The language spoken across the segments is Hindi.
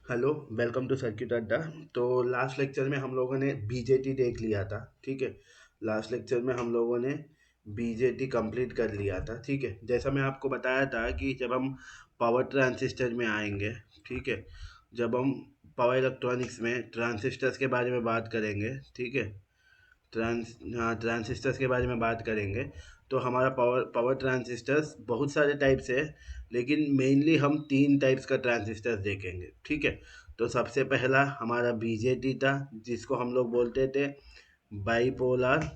हेलो, वेलकम टू सर्किट अड्डा। तो लास्ट लेक्चर में हम लोगों ने बीजेटी देख लिया था। ठीक है, लास्ट लेक्चर में हम लोगों ने बीजेटी कंप्लीट कर लिया था। ठीक है, जैसा मैं आपको बताया था कि जब हम पावर ट्रांजिस्टर में आएंगे, ठीक है, जब हम पावर इलेक्ट्रॉनिक्स में ट्रांजिस्टर्स के बारे में बात करेंगे, ठीक है, ट्रांजिस्टर्स के बारे में बात करेंगे। तो हमारा पावर पावर ट्रांजिस्टर्स बहुत सारे टाइप्स है, लेकिन मेनली हम तीन टाइप्स का ट्रांजिस्टर्स देखेंगे। ठीक है, तो सबसे पहला हमारा बीजेटी था, जिसको हम लोग बोलते थे बाईपोलर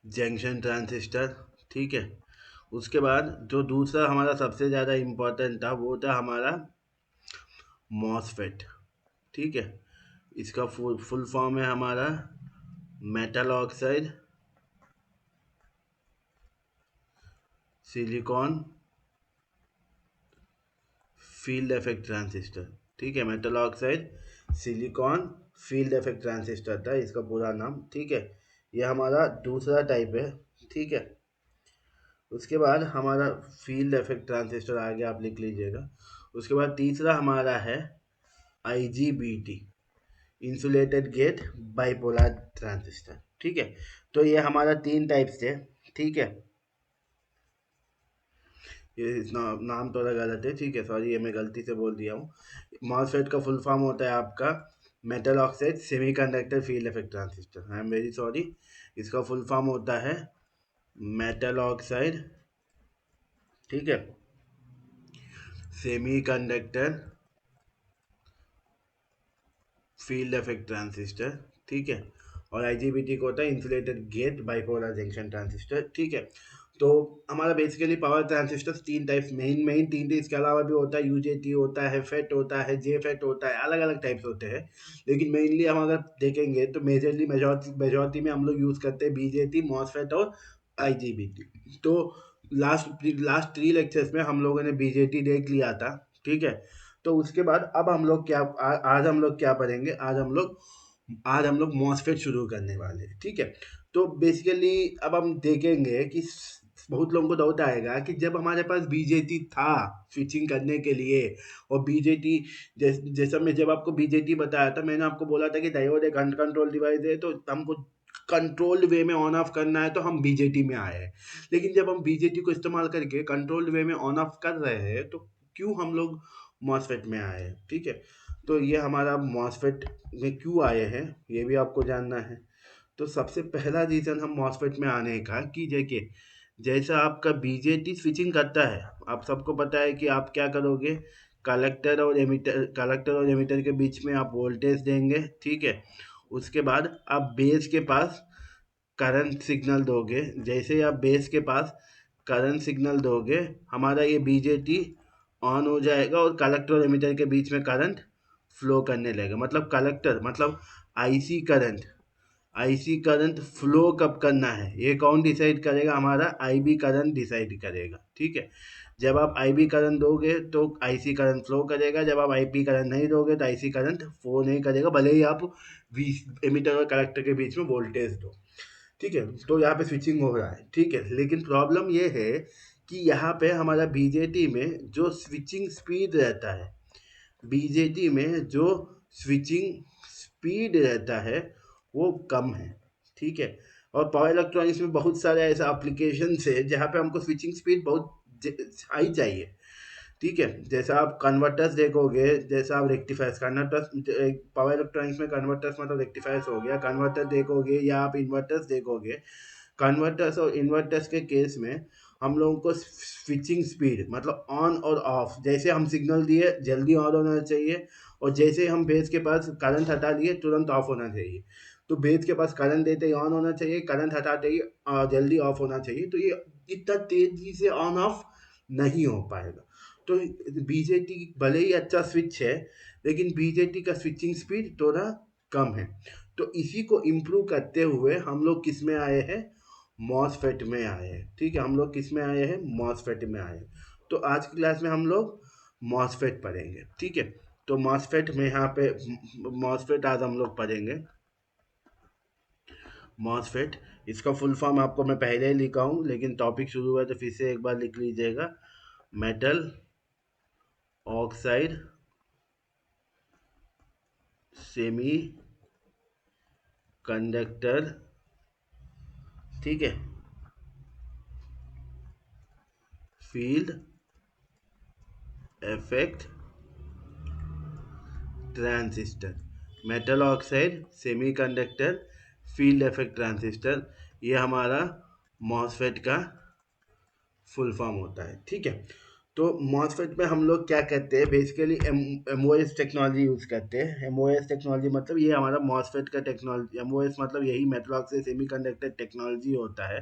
जंक्शन ट्रांजिस्टर। ठीक है, उसके बाद जो दूसरा हमारा सबसे ज़्यादा इम्पोर्टेंट था वो था हमारा मॉसफेट। ठीक है, इसका फुल फॉर्म है हमारा metal oxide silicon field effect transistor. ठीक है, metal oxide silicon field effect transistor था इसका पूरा नाम। ठीक है, ये हमारा दूसरा टाइप है। ठीक है, उसके बाद हमारा फील्ड इफेक्ट ट्रांजिस्टर आ गया, आप लिख लीजिएगा। उसके बाद तीसरा हमारा है IGBT, insulated gate bipolar transistor. ठीक है, तो ये हमारा तीन टाइप्स थे। ठीक है, ये नाम थोड़ा गलत है। ठीक है, सॉरी, ये मैं गलती से बोल दिया हूँ। मॉसफेट का फुल फॉर्म होता है आपका metal oxide semiconductor field effect transistor. I am very sorry, इसका फुल फॉर्म होता है मेटल ऑक्साइड, ठीक है, सेमीकंडक्टर फील्ड इफेक्ट ट्रांजिस्टर। ठीक है, और आईजीबीटी को होता है insulated gate bipolar junction transistor. ठीक है, तो हमारा बेसिकली पावर ट्रांजिस्टर तीन टाइप्स, मेन मेन तीन थे। इसके अलावा भी होता है यूजेटी होता है, फेट होता है, जे फेट होता है, अलग अलग टाइप्स होते हैं। लेकिन मेनली हम अगर देखेंगे तो मेजरली मेजॉरिटी में हम लोग यूज़ करते हैं बीजेटी, मॉसफेट और आईजीबीटी। तो लास्ट लास्ट थ्री लेक्चर्स में हम लोगों ने बीजेटी देख लिया था। ठीक है, तो उसके बाद अब हम लोग क्या आज हम लोग क्या पढ़ेंगे, आज हम लोग मॉसफेट शुरू करने वाले हैं। ठीक है, तो बेसिकली अब हम देखेंगे कि बहुत लोगों को डाउट आएगा कि जब हमारे पास बीजेटी था स्विचिंग करने के लिए, और बीजेटी जैसा मैं जब आपको बीजेटी बताया था, मैंने आपको बोला था कि डायोड एक कंट्रोल डिवाइस है, तो हमको कंट्रोल्ड वे में ऑन ऑफ करना है, तो हम बीजेटी में आए हैं। लेकिन जब हम बीजेटी को इस्तेमाल करके कंट्रोल्ड वे में ऑन ऑफ कर रहे हैं, तो क्यों हम लोग मॉसफेट में आए हैं। ठीक है, तो ये हमारा मॉसफेट में क्यों आए हैं, ये भी आपको जानना है। तो सबसे पहला रीज़न हम मॉसफेट में आने का कि देखिए, जैसा आपका बीजेटी स्विचिंग करता है, आप सबको पता है कि आप क्या करोगे, कलेक्टर और एमिटर के बीच में आप वोल्टेज देंगे। ठीक है, उसके बाद आप बेस के पास करंट सिग्नल दोगे। जैसे ही आप बेस के पास करंट सिग्नल दोगे, हमारा ये बीजेटी ऑन हो जाएगा और कलेक्टर और एमिटर के बीच में करंट फ्लो करने लगेगा। मतलब कलेक्टर मतलब IC current, IC current flow कब करना है ये कौन डिसाइड करेगा, हमारा आईबी करंट डिसाइड करेगा। ठीक है, जब आप आईबी करंट दोगे तो आईसी करंट फ्लो करेगा, जब आप आईपी करंट नहीं दोगे तो आईसी करंट फ्लो नहीं करेगा, भले ही आप वी एमिटर और कलेक्टर के बीच में वोल्टेज दो। ठीक है, तो यहाँ पे स्विचिंग हो रहा है। ठीक है, लेकिन प्रॉब्लम ये है कि यहाँ पे हमारा बीजेटी में जो स्विचिंग स्पीड रहता है, बीजेटी में जो स्विचिंग स्पीड रहता है वो कम है। ठीक है, और पावर इलेक्ट्रॉनिक्स में बहुत सारे ऐसे एप्लीकेशन है जहाँ पे हमको स्विचिंग स्पीड बहुत हाई चाहिए। ठीक है, जैसा आप कन्वर्टर्स देखोगे, जैसा आप रेक्टिफायर्स, कन्वर्टर्स पावर इलेक्ट्रॉनिक्स में कन्वर्टर्स मतलब रेक्टिफायर्स हो गया, कन्वर्टर देखोगे या आप इन्वर्टर्स देखोगे। कन्वर्टर्स और इन्वर्टर्स के केस में हम लोगों को स्विचिंग स्पीड मतलब ऑन और ऑफ, जैसे हम सिग्नल दिए जल्दी ऑन होना चाहिए, और जैसे हम बेस के पास करंट हटा लिए तुरंत ऑफ होना चाहिए। तो बेस के पास करंट देते ही ऑन होना चाहिए, करंट हटाते ही जल्दी ऑफ होना चाहिए। तो ये इतना तेजी से ऑन ऑफ नहीं हो पाएगा। तो बीजेटी भले ही अच्छा स्विच है, लेकिन बीजेटी का स्विचिंग स्पीड थोड़ा कम है। तो इसी को इम्प्रूव करते हुए हम लोग किस में आए हैं, मॉसफेट में आए हैं। ठीक है, हम लोग किस में आए हैं, मॉसफेट में आए हैं। तो आज की क्लास में हम लोग मॉसफेट पढ़ेंगे। ठीक है, तो मॉसफेट में यहाँ पे मॉसफेट आज हम लोग पढ़ेंगे। मॉसफेट, इसका फुल फॉर्म आपको मैं पहले ही लिखा हूँ, लेकिन टॉपिक शुरू हुआ तो फिर से एक बार लिख लीजिएगा। मेटल ऑक्साइड सेमी कंडक्टर, ठीक है, field effect transistor. Metal oxide semiconductor field effect transistor, ये हमारा मॉसफेट का फुल फॉर्म होता है, ठीक है। तो मॉसफेट में हम लोग क्या करते हैं, basically M O S technology use करते हैं। एम ओ एस टेक्नोलॉजी मतलब ये हमारा मॉसफेट का टेक्नोलॉजी, एम ओ एस मतलब यही मेटल ऑक्साइड सेमीकंडक्टर टेक्नोलॉजी होता है।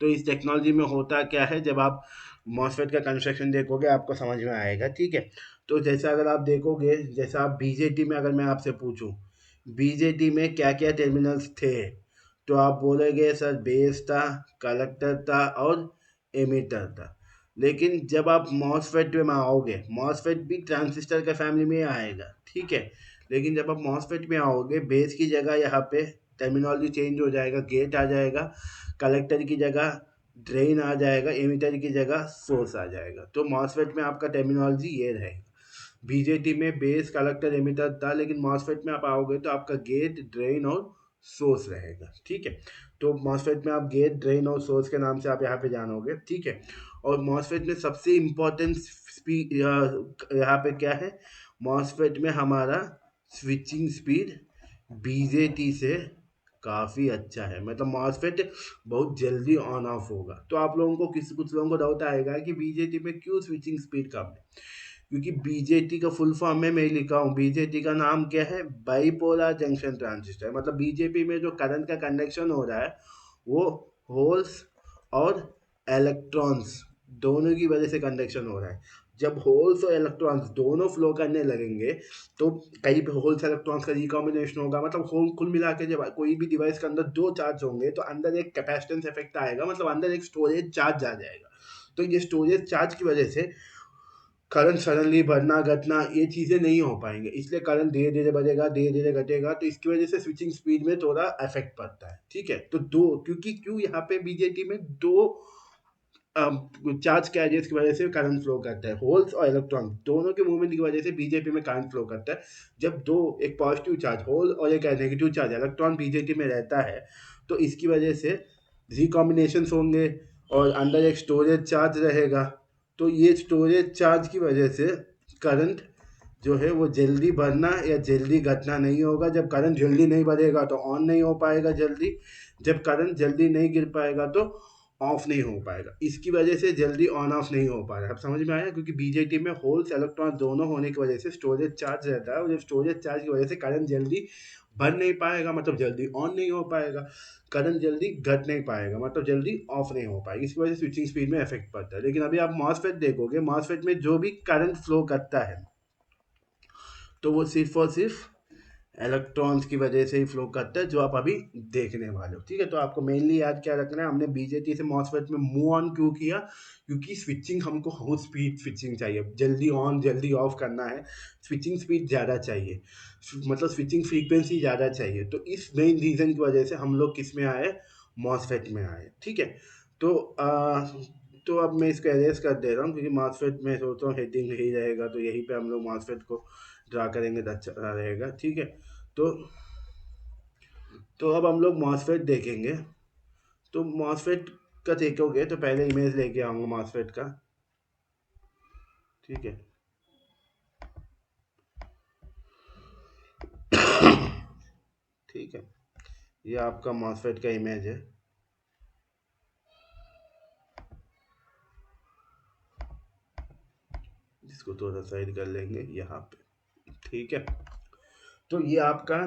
तो इस टेक्नोलॉजी में होता क्या है, जब आप मॉसफेट का कंस्ट्रक्शन देखोगे आपको समझ में आएगा, ठीक है। तो जैसा अगर आप देखोगे, जैसा आप बीजेटी में अगर मैं आपसे पूछूं बीजेटी में क्या क्या टर्मिनल्स थे, तो आप बोलोगे सर बेस था, कलेक्टर था और एमिटर था। लेकिन जब आप मॉसफेट में आओगे, मॉसफेट भी ट्रांजिस्टर का फैमिली में आएगा, ठीक है। लेकिन जब आप मॉसफेट में आओगे, बेस की जगह यहाँ पे टर्मिनोलॉजी चेंज हो जाएगा, गेट आ जाएगा, कलेक्टर की जगह ड्रेन आ जाएगा, एमिटर की जगह सोर्स आ जाएगा। तो मॉसफेट में आपका टर्मिनोलॉजी ये रहेगा। बीजेटी में बेस कलेक्टर एमिटर था, लेकिन मॉसफेट में आप आओगे तो आपका गेट ड्रेन और सोर्स रहेगा, ठीक है। तो मॉसफेट में आप गेट ड्रेन और सोर्स के नाम से आप यहाँ पे जानोगे, ठीक है। और मॉसफेट में सबसे इम्पोर्टेंट स्पीड यहाँ पे क्या है, मॉसफेट में हमारा स्विचिंग स्पीड बीजेटी से काफ़ी अच्छा है। मतलब मॉसफेट बहुत जल्दी ऑन ऑफ होगा। तो आप लोगों को कुछ लोगों को डाउट आएगा कि बीजेटी में क्यों स्विचिंग स्पीड कम है। क्योंकि बीजेटी का फुल फॉर्म में मैं लिखा हूँ, बीजेटी का नाम क्या है, बाइपोलर जंक्शन ट्रांजिस्टर। मतलब बीजेपी में जो करंट का कंडक्शन हो रहा है वो होल्स और इलेक्ट्रॉन्स दोनों की वजह से कंडक्शन हो रहा है। जब होल्स और इलेक्ट्रॉन्स दोनों फ्लो करने लगेंगे तो कहीं पे होल्स इलेक्ट्रॉन्स का रिकॉम्बिनेशन होगा। मतलब होल कुल मिला के जब कोई भी डिवाइस के अंदर दो चार्ज होंगे तो अंदर एक कैपेसिटेंस इफेक्ट आएगा, मतलब अंदर एक स्टोरेज चार्ज आ जाएगा। तो ये स्टोरेज चार्ज की वजह से करंट सडनली बढ़ना घटना ये चीज़ें नहीं हो पाएंगे, इसलिए करंट धीरे धीरे बढ़ेगा, धीरे धीरे घटेगा। तो इसकी वजह से स्विचिंग स्पीड में थोड़ा इफेक्ट पड़ता है, ठीक है। तो दो, क्योंकि क्यों यहाँ पे बीजेटी में दो चार्ज कैरियर्स की वजह से करंट फ्लो करता है, होल्स और इलेक्ट्रॉन दोनों के मूवमेंट की वजह से बीजेटी में करंट फ्लो करता है। जब दो, एक पॉजिटिव चार्ज होल और एक नेगेटिव चार्ज इलेक्ट्रॉन बीजेटी में रहता है तो इसकी वजह से रिकॉम्बिनेशन होंगे और अंदर एक स्टोरेज चार्ज रहेगा। तो ये स्टोरेज चार्ज की वजह से करंट जो है वो जल्दी बढ़ना या जल्दी घटना नहीं होगा। जब करंट जल्दी नहीं बढ़ेगा तो ऑन नहीं हो पाएगा जल्दी, जब करंट जल्दी नहीं गिर पाएगा तो ऑफ नहीं हो पाएगा। इसकी वजह से जल्दी ऑन ऑफ नहीं हो पा रहा है। अब समझ में आया, क्योंकि बीजेटी में होल्स इलेक्ट्रॉन दोनों होने की वजह से स्टोरेज चार्ज रहता है, और जब स्टोरेज चार्ज की वजह से करंट जल्दी बढ़ नहीं पाएगा, मतलब जल्दी ऑन नहीं हो पाएगा, करंट जल्दी घट नहीं पाएगा, मतलब जल्दी ऑफ नहीं हो पाएगी। इसकी वजह से स्विचिंग स्पीड में इफेक्ट पड़ता है। लेकिन अभी आप मॉसफेट देखोगे, मॉसफेट में जो भी करंट फ्लो करता है तो वो सिर्फ और सिर्फ इलेक्ट्रॉन्स की वजह से ही फ्लो करता है, जो आप अभी देखने वाले हो, ठीक है। तो आपको मेनली याद क्या रखना है, हमने बीजेटी से मॉसफेट में मूव ऑन क्यों किया, क्योंकि स्विचिंग हमको हाई स्पीड स्विचिंग चाहिए, जल्दी ऑन जल्दी ऑफ करना है, स्विचिंग स्पीड ज़्यादा चाहिए, मतलब स्विचिंग फ्रीक्वेंसी ज़्यादा चाहिए। तो इस मेन रीज़न की वजह से हम लोग किस में आए, मॉसफेट में आए, ठीक है। तो तो अब मैं इसको एरेज कर दे रहा हूँ, क्योंकि मॉसफेट में सोचता हूँ हेडिंग यही रहेगा, तो यहीं पे हम लोग मॉसफेट को ड्रा करेंगे तो अच्छा रहेगा, ठीक है। तो अब हम लोग मॉसफेट देखेंगे। तो मॉसफेट का देखोगे तो पहले इमेज लेके आऊँगा मॉसफेट का, ठीक है। ठीक है, ये आपका मॉसफेट का इमेज है। जिसको थोड़ा साइड कर लेंगे यहाँ पे, ठीक है। तो ये आपका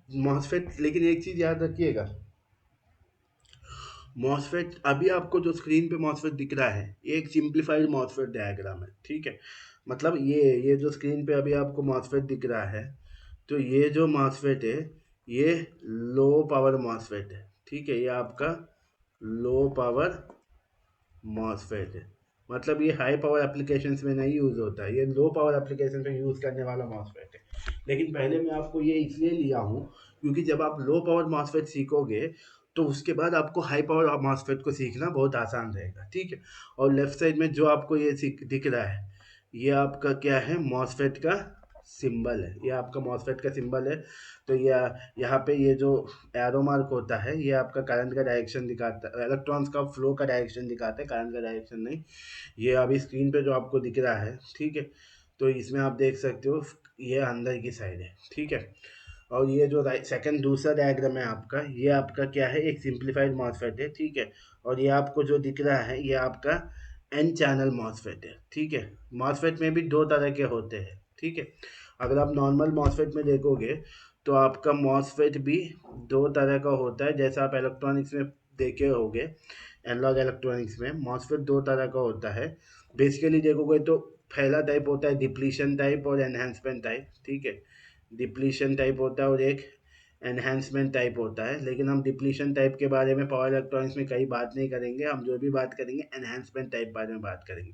मॉसफेट, लेकिन एक चीज़ याद रखिएगा, मॉसफेट अभी आपको जो स्क्रीन पे मॉसफेट दिख रहा है ये एक सिंप्लीफाइड मॉसफेट डायग्राम है, ठीक है। मतलब ये जो स्क्रीन पे अभी आपको मॉसफेट दिख रहा है, तो ये जो मॉसफेट है ये लो पावर मॉसफेट है, ठीक है। ये आपका लो पावर मॉसफेट है। मतलब ये हाई पावर एप्लीकेशंस में नहीं यूज़ होता है, ये लो पावर एप्लीकेशन में यूज़ करने वाला मॉसफेट है। लेकिन पहले मैं आपको ये इसलिए लिया हूँ क्योंकि जब आप लो पावर मॉसफेट सीखोगे तो उसके बाद आपको हाई पावर मॉसफेट को सीखना बहुत आसान रहेगा, ठीक है। और लेफ्ट साइड में जो आपको ये दिख रहा है ये आपका क्या है, मॉसफेट का सिंबल है, ये आपका मॉसफेट का सिंबल है। तो ये यहाँ पे ये जो एरो मार्क होता है ये आपका करंट का डायरेक्शन दिखाता है, इलेक्ट्रॉन्स का फ्लो का डायरेक्शन दिखाता है, करंट का डायरेक्शन नहीं। ये अभी स्क्रीन पे जो आपको दिख रहा है, ठीक है, तो इसमें आप देख सकते हो ये अंदर की साइड है, ठीक है। और ये जो राइट सेकंड दूसरा डायग्राम है आपका, ये आपका क्या है, एक सिंप्लीफाइड मॉसफेट है, ठीक है। और ये आपको जो दिख रहा है ये आपका एन चैनल मॉसफेट है, ठीक है। मॉसफेट में भी दो तरह के होते हैं, ठीक है। अगर आप नॉर्मल मॉसफेट में देखोगे तो आपका मॉसफेट भी दो तरह का होता है, जैसा आप इलेक्ट्रॉनिक्स में देखे होगे, एनालॉग इलेक्ट्रॉनिक्स में मॉसफेट दो तरह का होता है। बेसिकली देखोगे तो पहला टाइप होता है डिप्लीशन टाइप और एनहेंसमेंट टाइप, ठीक है। डिप्लीशन टाइप होता है और एक एनहेंसमेंट टाइप होता है, लेकिन हम डिप्लीशन टाइप के बारे में पावर इलेक्ट्रॉनिक्स में कई बात नहीं करेंगे, हम जो भी बात करेंगे एनहेंसमेंट टाइप बारे में बात करेंगे।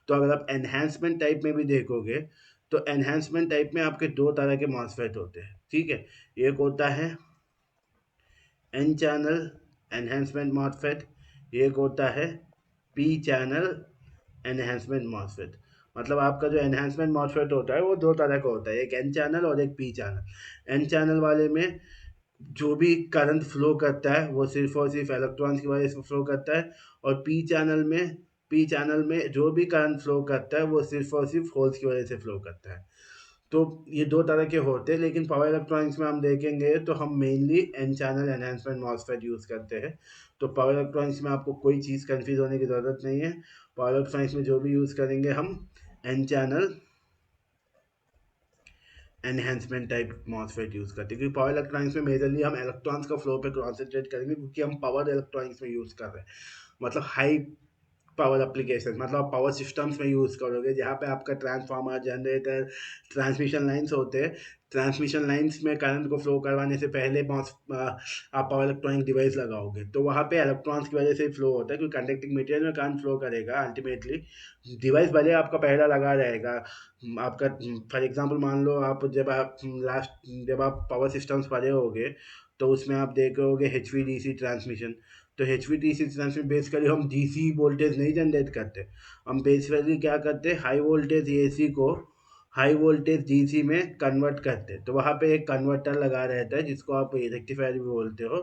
तो अगर आप एनहेंसमेंट टाइप में भी देखोगे तो एनहेंसमेंट टाइप में आपके दो तरह के मॉसफेट होते हैं, ठीक है। एक होता है एन चैनल एनहेंसमेंट मॉसफेट, एक होता है पी चैनल एनहेंसमेंट मॉसफेट। मतलब आपका जो एनहेंसमेंट मॉसफेट होता है वो दो तरह का होता है, एक एन चैनल और एक पी चैनल। एन चैनल वाले में जो भी करंट फ्लो करता है वो सिर्फ और सिर्फ इलेक्ट्रॉन्स की वजह से फ्लो करता है, और पी चैनल में जो भी करंट फ्लो करता है वो सिर्फ और सिर्फ होल्स की वजह से फ्लो करता है। तो ये दो तरह के होते हैं, लेकिन पावर इलेक्ट्रॉनिक्स में हम देखेंगे तो हम mainly N channel enhancement MOSFET use करते हैं। तो पावर इलेक्ट्रॉनिक्स में आपको कोई चीज़ कंफ्यूज होने की ज़रूरत नहीं है। पावर इलेक्ट्रॉनिक्स में जो भी यूज़ करेंगे हम N channel enhancement type MOSFET use करते हैं, क्योंकि पावर इलेक्ट्रॉनिक्स में मेजरली हम इलेक्ट्रॉन्स का फ्लो पे कॉन्सेंट्रेट करेंगे, क्योंकि हम पावर इलेक्ट्रॉनिक्स में यूज़ कर रहे हैं। मतलब हाई पावर एप्लीकेशन, मतलब आप पावर सिस्टम्स में यूज़ करोगे जहाँ पे आपका ट्रांसफार्मर, जनरेटर, ट्रांसमिशन लाइंस होते हैं। ट्रांसमिशन लाइंस में करंट को फ्लो करवाने से पहले आप पावर इलेक्ट्रॉनिक डिवाइस लगाओगे तो वहाँ पे इलेक्ट्रॉन्स की वजह से फ्लो होता है, क्योंकि कंडक्टिंग मटेरियल में करंट फ्लो करेगा अल्टीमेटली। डिवाइस भले आपका पहला लगा रहेगा, आपका फॉर एग्जांपल मान लो आप जब आप पावर सिस्टम्स पढ़े होगे तो उसमें आप देखोगे H V D C transmission. तो एच वी टी सी में बेसिकली हम डीसी वोल्टेज नहीं जनरेट करते, हम बेसिकली क्या करते हैं, हाई वोल्टेज एसी को हाई वोल्टेज डीसी में कन्वर्ट करते हैं। तो वहाँ पे एक कन्वर्टर लगा रहता है जिसको आप रेक्टिफायर भी बोलते हो।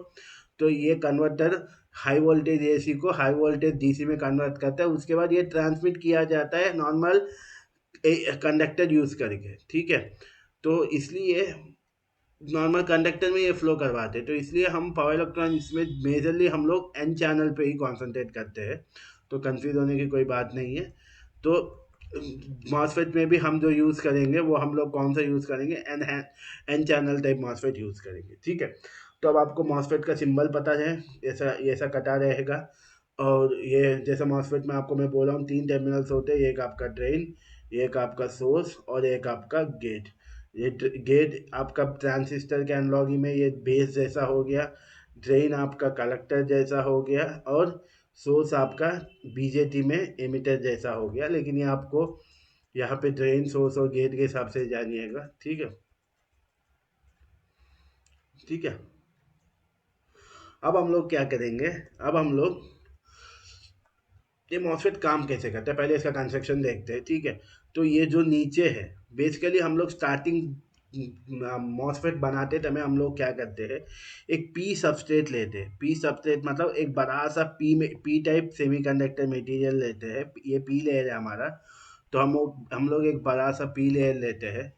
तो ये कन्वर्टर हाई वोल्टेज एसी को हाई वोल्टेज डीसी में कन्वर्ट करता है, उसके बाद ये ट्रांसमिट किया जाता है नॉर्मल कंडक्टर यूज़ करके, ठीक है। तो इसलिए नॉर्मल कंडक्टर में ये फ्लो करवाते हैं, तो इसलिए हम पावर इलेक्ट्रॉनिक्स में मेजरली हम लोग एन चैनल पे ही कॉन्सेंट्रेट करते हैं। तो कंफ्यूज होने की कोई बात नहीं है। तो मॉसफेट में भी हम जो यूज़ करेंगे वो हम लोग कौन सा यूज़ करेंगे, N channel type MOSFET use करेंगे, ठीक है। तो अब आपको मॉसफेट का सिंबल पता है, ऐसा कटा रहेगा। और ये जैसे मॉसफेट में आपको मैं बोल रहा हूँ तीन टर्मिनल्स होते हैं, एक आपका ड्रेन, एक आपका सोर्स और एक आपका गेट। ये गेट आपका ट्रांजिस्टर के एनालॉगी में ये बेस जैसा हो गया, ड्रेन आपका कलेक्टर जैसा हो गया, और सोर्स आपका बीजेटी में एमिटर जैसा हो गया। लेकिन ये आपको यहाँ पे ड्रेन, सोर्स और गेट के हिसाब से जानिएगा, ठीक है, ठीक है। अब हम लोग क्या करेंगे, अब हम लोग ये मॉसफेट काम कैसे करता है पहले इसका कंस्ट्रक्शन देखते हैं, ठीक है। तो ये जो नीचे है, बेसिकली हम लोग स्टार्टिंग मॉसफेट बनाते समय हम लोग क्या करते हैं, एक पी सबस्ट्रेट लेते हैं। पी सबस्ट्रेट मतलब एक बड़ा सा पी टाइप सेमीकंडक्टर मटेरियल लेते हैं, ये पी लेयर है हमारा। तो हम लोग एक बड़ा सा पी लेयर लेते हैं,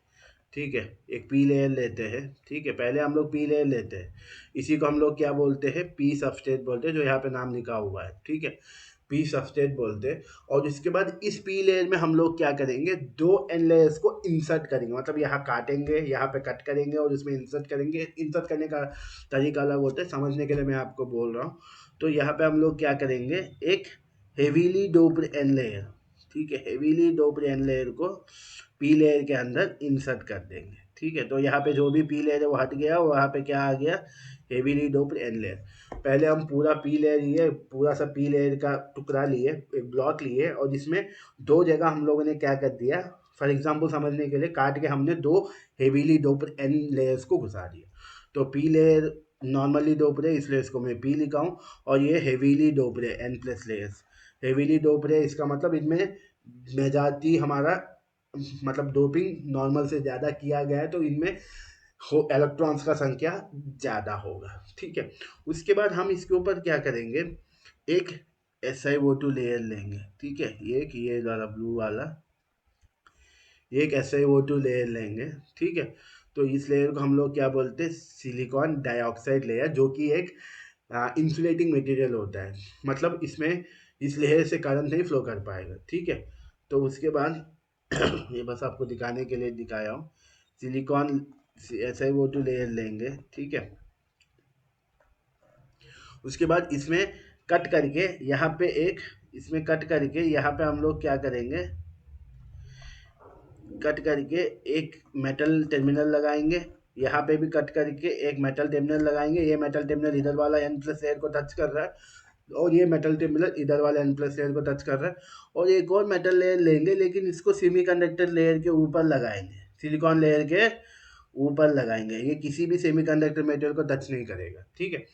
ठीक है। एक पी लेयर लेते हैं, ठीक है, पहले हम लोग पी लेयर लेते हैं। इसी को हम लोग क्या बोलते हैं, पी सबस्ट्रेट बोलते हैं, जो यहाँ पे नाम लिखा हुआ है, ठीक है, पी सबस्ट्रेट बोलते हैं। और इसके बाद इस पी लेयर में हम लोग क्या करेंगे, दो एन लेयर्स को इंसर्ट करेंगे, मतलब यहाँ काटेंगे, यहाँ पे कट करेंगे और उसमें इंसर्ट करेंगे। इंसर्ट करने का तरीका अलग होता है, समझने के लिए मैं आपको बोल रहा हूँ। तो यहाँ पे हम लोग क्या करेंगे, एक हेवीली डोप्ड एन लेयर, ठीक है, हेवीली डोप्ड एन लेयर को पी लेयर के अंदर इंसर्ट कर देंगे, ठीक है। तो यहाँ पे जो भी पी लेयर है वो हट गया, वहाँ पे क्या आ गया, हेवीली डोप्ड एन लेयर। पहले हम पूरा पी लेयर लिए, पूरा सा पी लेयर का टुकड़ा लिए, एक ब्लॉक लिए, और जिसमें दो जगह हम लोगों ने क्या कर दिया, फॉर एग्जांपल समझने के लिए काट के हमने दो हेवीली डोप्ड एन लेयर्स को घुसा दिया। तो पी लेयर नॉर्मली डोप्ड है इसलिए इसको मैं पी लिखा हूँ, और ये हेवीली डोप्ड है N plus layers. Heavily doped है इसका मतलब इनमें मेजॉरिटी हमारा मतलब डोपिंग नॉर्मल से ज़्यादा किया गया है तो इनमें हो इलेक्ट्रॉन्स का संख्या ज़्यादा होगा, ठीक है। उसके बाद हम इसके ऊपर क्या करेंगे, एक SiO2 लेयर लेंगे, ठीक है। ये वाला ब्लू वाला, ये एक SiO2 लेयर लेंगे, ठीक है। तो इस लेयर को हम लोग क्या बोलते हैं, सिलिकॉन डाइऑक्साइड लेयर, जो कि एक इंसुलेटिंग मटेरियल होता है, मतलब इसमें इस लेयर से करंट नहीं फ्लो कर पाएगा, ठीक है। तो उसके बाद ये बस आपको दिखाने के लिए दिखाया हूँ, सिलिकॉन SiO2 लेयर लेंगे, ठीक है। उसके बाद इसमें कट करके यहाँ पे एक, इसमें कट करके यहाँ पे हम लोग क्या करेंगे, कट करके एक मेटल टर्मिनल लगाएंगे, यहाँ पे भी कट करके एक मेटल टर्मिनल लगाएंगे। ये मेटल टर्मिनल इधर वाला N प्लस लेयर को टच कर रहा है और ये मेटल टर्मिनल इधर वाला N प्लस लेयर को टच कर रहा है। और एक और मेटल लेयर लेंगे, लेकिन इसको सेमीकंडक्टर लेयर के ऊपर लगाएंगे, सिलिकॉन लेयर के ऊपर लगाएंगे। ये किसी भी सेमीकंडक्टर मेटेरियल को टच नहीं करेगा, ठीक है।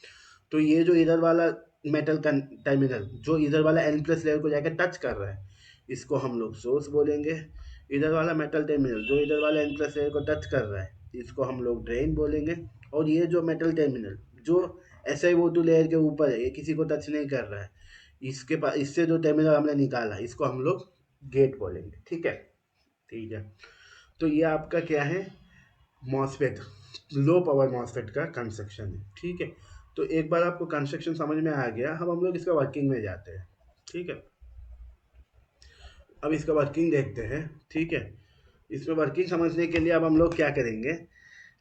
तो ये जो इधर वाला मेटल टर्मिनल जो इधर वाला N प्लस लेयर को जाकर टच कर रहा है, इसको हम लोग सोर्स बोलेंगे। इधर वाला मेटल टर्मिनल जो इधर वाला N प्लस लेयर को टच कर रहा है, इसको हम लोग ड्रेन बोलेंगे। और ये जो मेटल टर्मिनल जो SiO2 लेयर के ऊपर है, ये किसी को टच नहीं कर रहा है, इसके पास इससे जो टर्मिनल हमने निकाला, इसको हम लोग गेट बोलेंगे, ठीक है। ठीक है, तो ये आपका क्या है, मॉसफेट, लो पावर मॉसफेट का कंस्ट्रक्शन है, ठीक है। तो एक बार आपको कंस्ट्रक्शन समझ में आ गया, अब हम लोग इसका वर्किंग में जाते हैं, ठीक है। अब इसका वर्किंग देखते हैं, ठीक है। इसमें वर्किंग समझने के लिए अब हम लोग क्या करेंगे,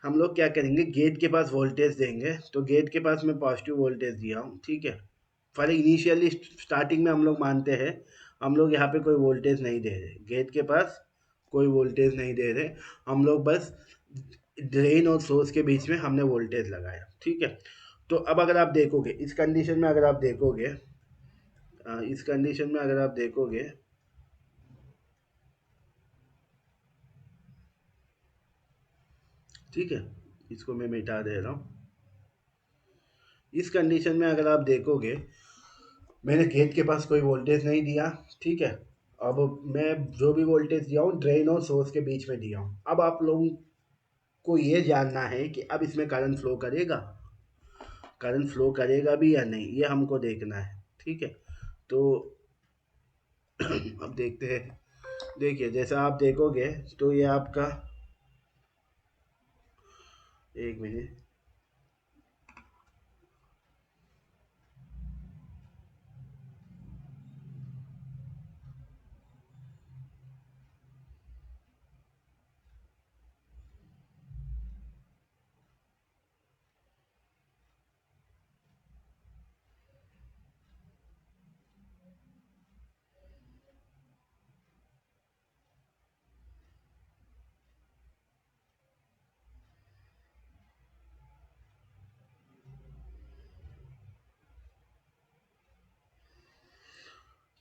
हम लोग क्या करेंगे, गेट के पास वोल्टेज देंगे। तो गेट के पास मैं पॉजिटिव वोल्टेज दिया हूँ, ठीक है। पहले इनिशियली स्टार्टिंग में हम लोग मानते हैं, हम लोग यहाँ पे कोई वोल्टेज नहीं दे रहे, गेट के पास कोई वोल्टेज नहीं दे रहे, हम लोग बस ड्रेन और सोर्स के बीच में हमने वोल्टेज लगाया, ठीक है। तो अब अगर आप देखोगे इस कंडीशन में, अगर आप देखोगे इस कंडीशन में अगर आप देखोगे, ठीक है, इसको मैं मिटा दे रहा हूँ। इस कंडीशन में अगर आप देखोगे, मैंने गेट के पास कोई वोल्टेज नहीं दिया, ठीक है। अब मैं जो भी वोल्टेज दिया हूँ ड्रेन और सोर्स के बीच में दिया हूँ। अब आप लोगों को ये जानना है कि अब इसमें करंट फ्लो करेगा, करंट फ्लो करेगा भी या नहीं, ये हमको देखना है, ठीक है। तो अब देखते हैं, देखिए जैसा आप देखोगे तो ये आपका, एक मिनट,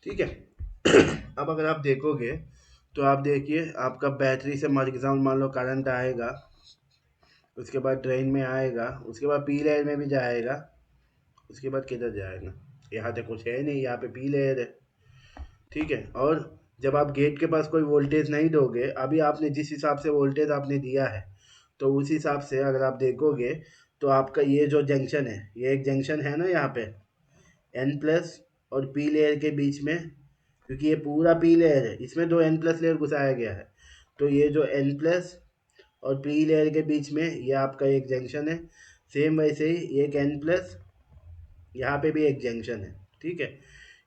ठीक है। अब अगर आप देखोगे तो आप देखिए, आपका बैटरी से फॉर एग्जाम्पल मान लो करंट आएगा, उसके बाद ड्रेन में आएगा, उसके बाद पी लेयर में भी जाएगा, उसके बाद किधर जाएगा, यहाँ तक कुछ है नहीं, यहाँ पे पी लेयर है, ठीक है। और जब आप गेट के पास कोई वोल्टेज नहीं दोगे, अभी आपने जिस हिसाब से वोल्टेज आपने दिया है, तो उस हिसाब से अगर आप देखोगे तो आपका ये जो जंक्शन है, ये एक जंक्शन है ना यहाँ पे N प्लस और पी लेयर के बीच में, क्योंकि ये पूरा पी लेयर है, इसमें दो N प्लस लेयर घुसाया गया है। तो ये जो N प्लस और पी लेयर के बीच में ये आपका एक जंक्शन है। सेम वैसे ही एक N प्लस, यहाँ पे भी एक जंक्शन है, ठीक है।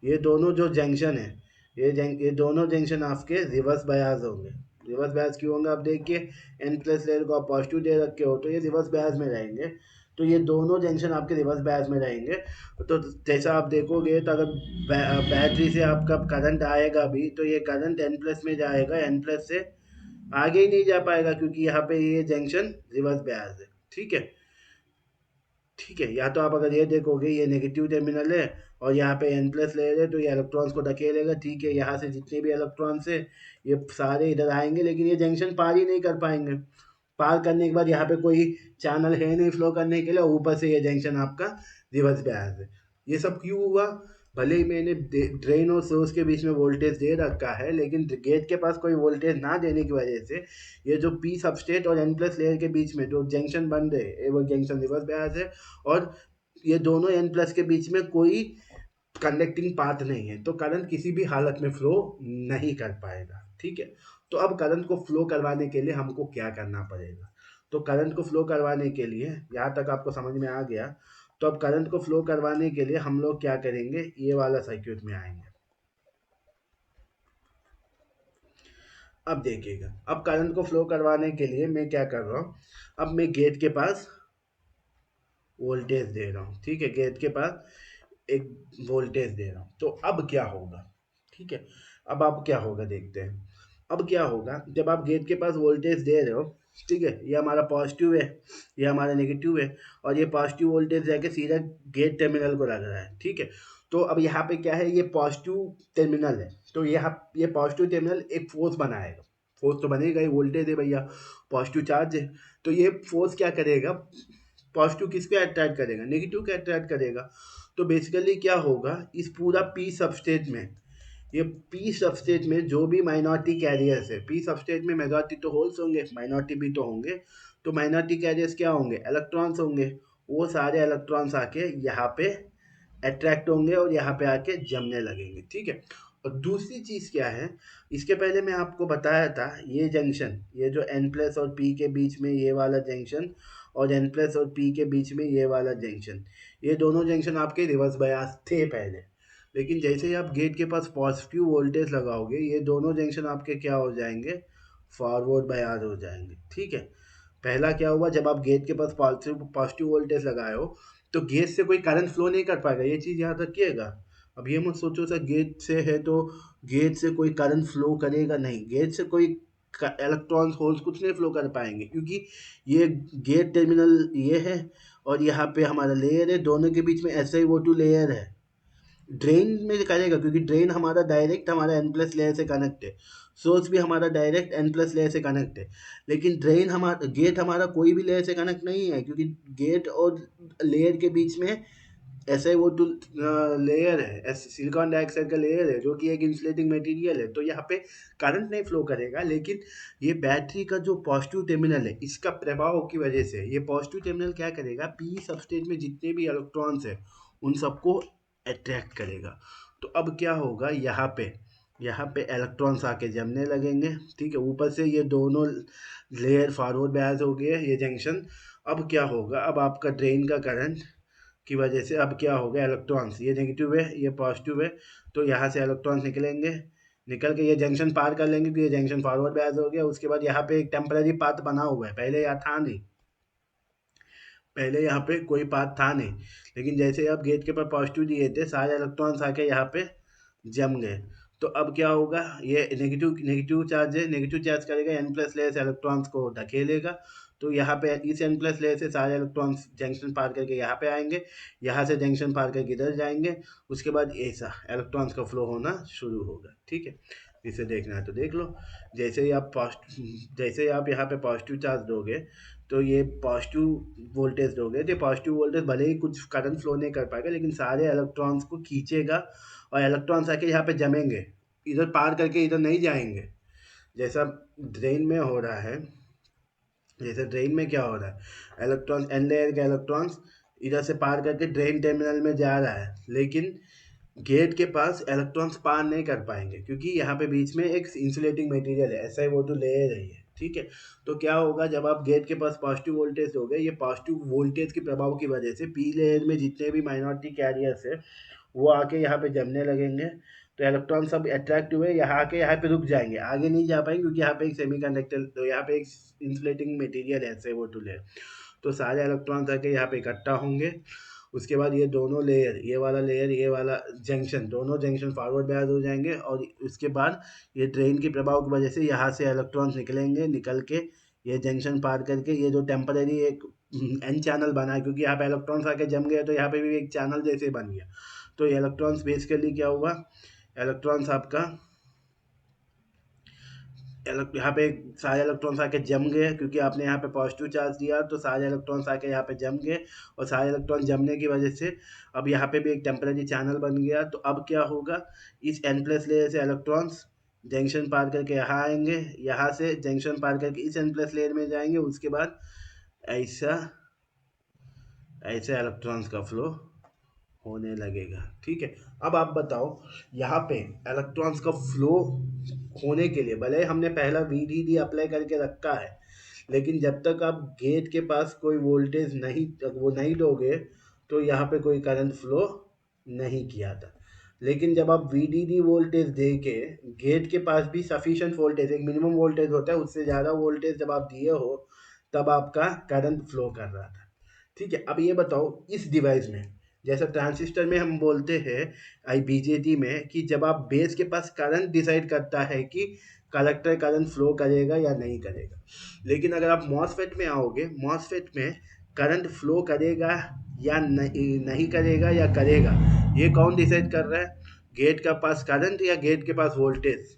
ये दोनों जो जंक्शन है, ये दोनों जंक्शन आपके रिवर्स बयास होंगे। रिवर्स बयास क्यों होंगे, आप देखिए एन प्लस लेयर को आप पॉजिटिव दे रखे हो तो ये रिवर्स बयास में रहेंगे, तो ये दोनों जंक्शन आपके रिवर्स बयास में रहेंगे। तो जैसा आप देखोगे, तो अगर बैटरी से आपका करंट आएगा भी तो ये करंट एन प्लस में जाएगा, एन प्लस से आगे ही नहीं जा पाएगा, क्योंकि यहाँ पे ये जंक्शन रिवर्स बयास है, ठीक है। ठीक है, या तो आप अगर ये देखोगे ये नेगेटिव टर्मिनल है और यहाँ पे एन प्लस ले रहे, तो ये इलेक्ट्रॉन्स को धकेलेगा, ठीक है। यहाँ से जितने भी इलेक्ट्रॉन्स है ये सारे इधर आएंगे, लेकिन ये जंक्शन पार ही नहीं कर पाएंगे। पार करने के बाद यहाँ पे कोई चैनल है नहीं फ्लो करने के लिए, ऊपर से ये जंक्शन आपका रिवर्स बयास है। ये सब क्यों हुआ, भले ही मैंने ड्रेन और सोर्स के बीच में वोल्टेज दे रखा है, लेकिन गेट के पास कोई वोल्टेज ना देने की वजह से ये जो पी सबस्टेट और एन प्लस लेयर के बीच में जो जंक्शन बन रहे हैं वो जंक्शन रिवर्स बायस है, और ये दोनों एन प्लस के बीच में कोई कंडक्टिंग पाथ नहीं है, तो करंट किसी भी हालत में फ्लो नहीं कर पाएगा। ठीक है, तो अब करंट को फ्लो करवाने के लिए हमको क्या करना पड़ेगा? तो करंट को फ्लो करवाने के लिए, यहाँ तक आपको समझ में आ गया, तो अब करंट को फ्लो करवाने के लिए हम लोग क्या करेंगे, ये वाला सर्किट में आएंगे। अब देखिएगा, अब करंट को फ्लो करवाने के लिए मैं क्या कर रहा हूँ, अब मैं गेट के पास वोल्टेज दे रहा हूँ। ठीक है, गेट के पास एक वोल्टेज दे रहा हूँ, तो अब क्या होगा? ठीक है, अब क्या होगा देखते हैं। अब क्या होगा जब आप गेट के पास वोल्टेज दे रहे हो, ठीक है, ये हमारा पॉजिटिव है, ये हमारा नेगेटिव है, और ये पॉजिटिव वोल्टेज जाके सीधा गेट टर्मिनल को लग रहा है। ठीक है, तो अब यहाँ पे क्या है, ये पॉजिटिव टर्मिनल है, तो यहाँ ये पॉजिटिव टर्मिनल एक फोर्स बनाएगा। फोर्स तो बनेगा ही, वोल्टेज है भैया, पॉजिटिव चार्ज है, तो ये फोर्स क्या करेगा, पॉजिटिव किस पे अट्रैक्ट करेगा, नेगेटिव के अट्रैक्ट करेगा। तो बेसिकली क्या होगा, इस पूरा पी सबस्टेट में, ये पी सबस्टेट में जो भी माइनॉरिटी कैरियर्स है, पी सबस्टेट में मेजॉरिटी तो होल्स होंगे, माइनॉरिटी भी तो होंगे, तो माइनॉरिटी कैरियर्स क्या होंगे, इलेक्ट्रॉन्स होंगे। वो सारे इलेक्ट्रॉन्स आके यहाँ पे अट्रैक्ट होंगे और यहाँ पे आके जमने लगेंगे। ठीक है, और दूसरी चीज़ क्या है, इसके पहले मैं आपको बताया था, ये जंक्शन, ये जो एन प्लस और पी के बीच में ये वाला जंक्शन, और एन प्लस और पी के बीच में ये वाला जंक्शन, ये दोनों जंक्शन आपके रिवर्स बायस थे पहले, लेकिन जैसे ही आप गेट के पास पॉजिटिव वोल्टेज लगाओगे, ये दोनों जंक्शन आपके क्या हो जाएंगे, फॉरवर्ड बायस हो जाएंगे। ठीक है, पहला क्या हुआ, जब आप गेट के पास पॉजिटिव पॉजिटिव वोल्टेज लगाए हो, तो गेट से कोई करंट फ्लो नहीं कर पाएगा, ये चीज़ याद रखिएगा। अब ये मत सोचो सर गेट से है तो गेट से कोई करंट फ्लो करेगा, नहीं, गेट से कोई इलेक्ट्रॉन्स होल्स कुछ नहीं फ्लो कर पाएंगे, क्योंकि ये गेट टर्मिनल ये है, और यहाँ पे हमारा लेयर है, दोनों के बीच में SiO2 लेयर है। ड्रेन में करेगा, क्योंकि ड्रेन हमारा डायरेक्ट हमारा एन प्लस लेयर से कनेक्ट है, सोर्स भी हमारा डायरेक्ट एन प्लस लेयर से कनेक्ट है, लेकिन ड्रेन हमारा गेट हमारा कोई भी लेयर से कनेक्ट नहीं है, क्योंकि गेट और लेयर के बीच में ऐसा ही वो टू लेयर है, सिलिकॉन डाइऑक्साइड का लेयर है, जो कि एक इंसुलेटिंग मटेरियल है, तो यहाँ पे करंट नहीं फ्लो करेगा, लेकिन ये बैटरी का जो पॉजिटिव टर्मिनल है, इसका प्रभाव की वजह से ये पॉजिटिव टर्मिनल क्या करेगा, पी सबस्टेट में जितने भी इलेक्ट्रॉन्स है उन सबको अट्रैक्ट करेगा। तो अब क्या होगा, यहाँ पे इलेक्ट्रॉन्स आके जमने लगेंगे। ठीक है, ऊपर से ये दोनों लेयर फॉरवर्ड बायस हो गए, ये जंक्शन। अब क्या होगा, अब आपका ड्रेन का करंट की वजह से अब क्या होगा, इलेक्ट्रॉन्स, ये नेगेटिव है ये पॉजिटिव है, तो यहाँ से इलेक्ट्रॉन्स निकलेंगे, निकल के ये जंक्शन पार कर लेंगे, तो ये जंक्शन फॉरवर्ड बायस हो गया। उसके बाद यहाँ पे एक टेम्पररी पाथ बना हुआ है, पहले यहाँ था नहीं, पहले यहाँ पे कोई पाथ था नहीं, लेकिन जैसे आप गेट के पास पॉजिटिव दिए थे, सारे इलेक्ट्रॉन्स आके यहाँ पे जम गए। तो अब क्या होगा, ये नेगेटिव नेगेटिव चार्ज है, नेगेटिव चार्ज करेगा, एन प्लस लेयर से इलेक्ट्रॉन्स को ढकेलेगा, तो यहाँ पे इस एन प्लस लेयर से सारे इलेक्ट्रॉन्स जंक्शन पार करके यहाँ पे आएंगे, यहाँ से जंक्शन पार करके इधर जाएंगे, उसके बाद ऐसा इलेक्ट्रॉन्स का फ्लो होना शुरू होगा। ठीक है, इसे देखना है तो देख लो। जैसे ही आप यहाँ पे पॉजिटिव चार्ज दोगे, तो ये पॉजिटिव वोल्टेज दोगे, तो पॉजिटिव वोल्टेज भले ही कुछ करंट फ्लो नहीं कर पाएगा, लेकिन सारे इलेक्ट्रॉन्स को खींचेगा, और इलेक्ट्रॉन्स आके यहाँ पे जमेंगे, इधर पार करके इधर नहीं जाएंगे। जैसा ड्रेन में हो रहा है, जैसे ड्रेन में क्या हो रहा है, इलेक्ट्रॉन्स, एन लेयर के इलेक्ट्रॉन्स इधर से पार करके ड्रेन टर्मिनल में जा रहा है, लेकिन गेट के पास इलेक्ट्रॉन्स पार नहीं कर पाएंगे, क्योंकि यहाँ पे बीच में एक इंसुलेटिंग मटेरियल है, ऐसा ही वो तो लेयर है ये। ठीक है, तो क्या होगा, जब आप गेट के पास पॉजिटिव वोल्टेज दोगे, ये पॉजिटिव वोल्टेज के प्रभाव की वजह से पी लेयर में जितने भी माइनॉरिटी कैरियर्स है वो आके यहाँ पे जमने लगेंगे, तो इलेक्ट्रॉन सब अट्रैक्ट हुए, यहाँ आके यहाँ पे रुक जाएंगे, आगे नहीं जा पाएंगे, क्योंकि यहाँ पे एक सेमीकंडक्टर, तो यहाँ पे एक इंसुलेटिंग मटेरियल है, ऐसे वो टू लेयर, तो सारे इलेक्ट्रॉन्स आके यहाँ पे इकट्ठा होंगे। उसके बाद ये दोनों लेयर, ये वाला लेयर, ये वाला जंक्शन, दोनों जंक्शन फॉरवर्ड बायस हो जाएंगे, और उसके बाद ये ट्रेन के प्रभाव की वजह से यहाँ से इलेक्ट्रॉन्स निकलेंगे, निकल के ये जंक्शन पार करके ये जो टेम्पररी एक एन चैनल बना है, क्योंकि यहाँ पे इलेक्ट्रॉन्स आके जम गए, तो यहाँ पे भी एक चैनल जैसे बन गया। तो ये इलेक्ट्रॉन्स बेसिकली क्या हुआ, इलेक्ट्रॉन्स आपका यहाँ पे सारे इलेक्ट्रॉन्स आके जम गए, क्योंकि आपने यहाँ पे पॉजिटिव चार्ज दिया तो सारे इलेक्ट्रॉन्स आके यहाँ पे जम गए, और सारे इलेक्ट्रॉन जमने की वजह से अब यहाँ पे भी एक टेम्परेरी चैनल बन गया। तो अब क्या होगा, इस एन प्लस लेयर से इलेक्ट्रॉन्स जंक्शन पार करके यहाँ आएंगे, यहाँ से जंक्शन पार करके इस एन प्लस लेयर में जाएंगे, उसके बाद ऐसा ऐसे इलेक्ट्रॉन्स का फ्लो होने लगेगा। ठीक है, अब आप बताओ, यहाँ पे इलेक्ट्रॉन्स का फ्लो होने के लिए भले हमने पहला वीडीडी अप्लाई करके रखा है, लेकिन जब तक आप गेट के पास कोई वोल्टेज नहीं वो नहीं दोगे तो यहाँ पे कोई करंट फ्लो नहीं किया था। लेकिन जब आप वीडीडी वोल्टेज दे के गेट के पास भी सफिशिएंट वोल्टेज, एक मिनिमम वोल्टेज होता है, उससे ज़्यादा वोल्टेज जब आप दिए हो तब आपका करंट फ्लो कर रहा था। ठीक है, अब ये बताओ इस डिवाइस में, जैसा ट्रांजिस्टर में हम बोलते हैं आई बीजेटी में कि जब आप बेस के पास करंट डिसाइड करता है कि कलेक्टर करंट फ्लो करेगा या नहीं करेगा, लेकिन अगर आप मॉसफेट में आओगे, मॉसफेट में करंट फ्लो करेगा या नहीं करेगा या करेगा, ये कौन डिसाइड कर रहा है? गेट के पास करंट या गेट के पास वोल्टेज?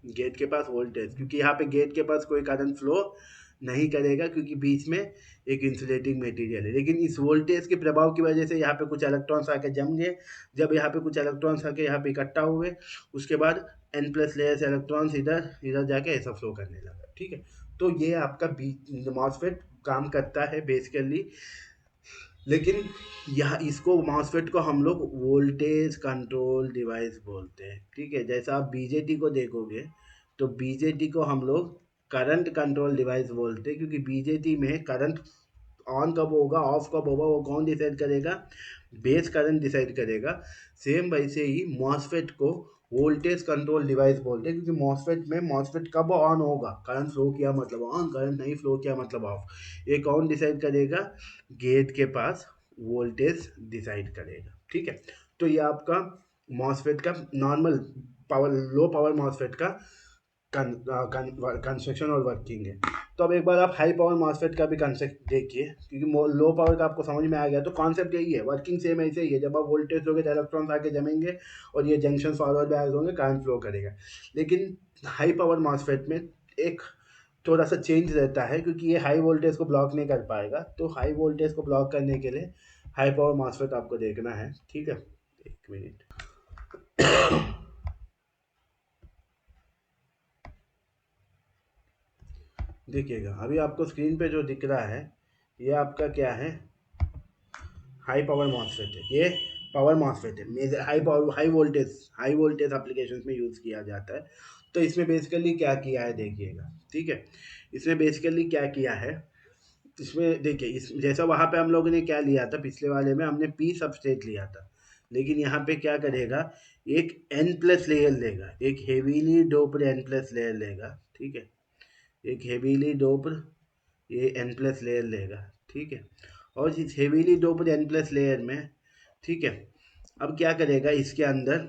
गेट के पास वोल्टेज, क्योंकि यहाँ पे गेट के पास कोई करंट फ्लो नहीं करेगा, क्योंकि बीच में एक इंसुलेटिंग मटेरियल है। लेकिन इस वोल्टेज के प्रभाव की वजह से यहाँ पे कुछ इलेक्ट्रॉन्स आके जम गए। जब यहाँ पे कुछ इलेक्ट्रॉन्स आके यहाँ पे इकट्ठा हुए, उसके बाद एन प्लस लेयर से इलेक्ट्रॉन्स इधर इधर जाके ऐसा फ्लो करने लगा। ठीक है, तो ये आपका मॉसफेट काम करता है बेसिकली। लेकिन यह इसको मॉसफेट को हम लोग वोल्टेज कंट्रोल डिवाइस बोलते हैं। ठीक है, जैसा आप बीजेटी को देखोगे तो बीजेटी को हम लोग करंट कंट्रोल डिवाइस बोलते हैं, क्योंकि बीजेटी में करंट ऑन कब होगा ऑफ कब होगा वो कौन डिसाइड करेगा? बेस करंट डिसाइड करेगा। सेम वैसे ही मॉसफेट को वोल्टेज कंट्रोल डिवाइस बोलते हैं, क्योंकि मॉसफेट कब ऑन होगा, करंट फ्लो किया मतलब ऑन, करंट नहीं फ्लो किया मतलब ऑफ, ये कौन डिसाइड करेगा? गेट के पास वोल्टेज डिसाइड करेगा। ठीक है, तो ये आपका मॉसफेट का normal power, low power MOSFET का कंस्ट्रक्शन और वर्किंग है। तो अब एक बार आप हाई पावर मॉसफेट का भी कंसेप्ट देखिए, क्योंकि लो पावर का आपको समझ में आ गया, तो कॉन्सेप्ट यही है, वर्किंग सेम ऐसे ही है। जब आप वोल्टेज दोगे तो इलेक्ट्रॉन्स आके जमेंगे और ये जंक्शन फॉरवर्ड बायस होंगे, करंट फ्लो करेगा। लेकिन हाई पावर मॉसफेट में एक थोड़ा सा चेंज रहता है, क्योंकि ये हाई वोल्टेज को ब्लॉक नहीं कर पाएगा। तो हाई वोल्टेज को ब्लॉक करने के लिए हाई पावर मॉसफेट आपको देखना है। ठीक है, एक मिनट। देखिएगा, अभी आपको स्क्रीन पे जो दिख रहा है ये आपका क्या है? हाई पावर मॉसफेट है। ये पावर मॉसफेट है, major high power high voltage applications में यूज़ किया जाता है। तो इसमें बेसिकली क्या किया है देखिएगा। ठीक है, इसमें बेसिकली क्या किया है, इसमें देखिए, इस जैसा वहाँ पे हम लोगों ने क्या लिया था, पिछले वाले में हमने पी सबस्ट्रेट लिया था, लेकिन यहाँ पे क्या करेगा, एक एन प्लस लेयर लेगा, एक heavily doped N plus layer लेगा। ठीक है, एक हेवीली डोप्ड ये एन प्लस लेयर लेगा। ठीक है, और इस heavily doped N plus layer में, ठीक है, अब क्या करेगा, इसके अंदर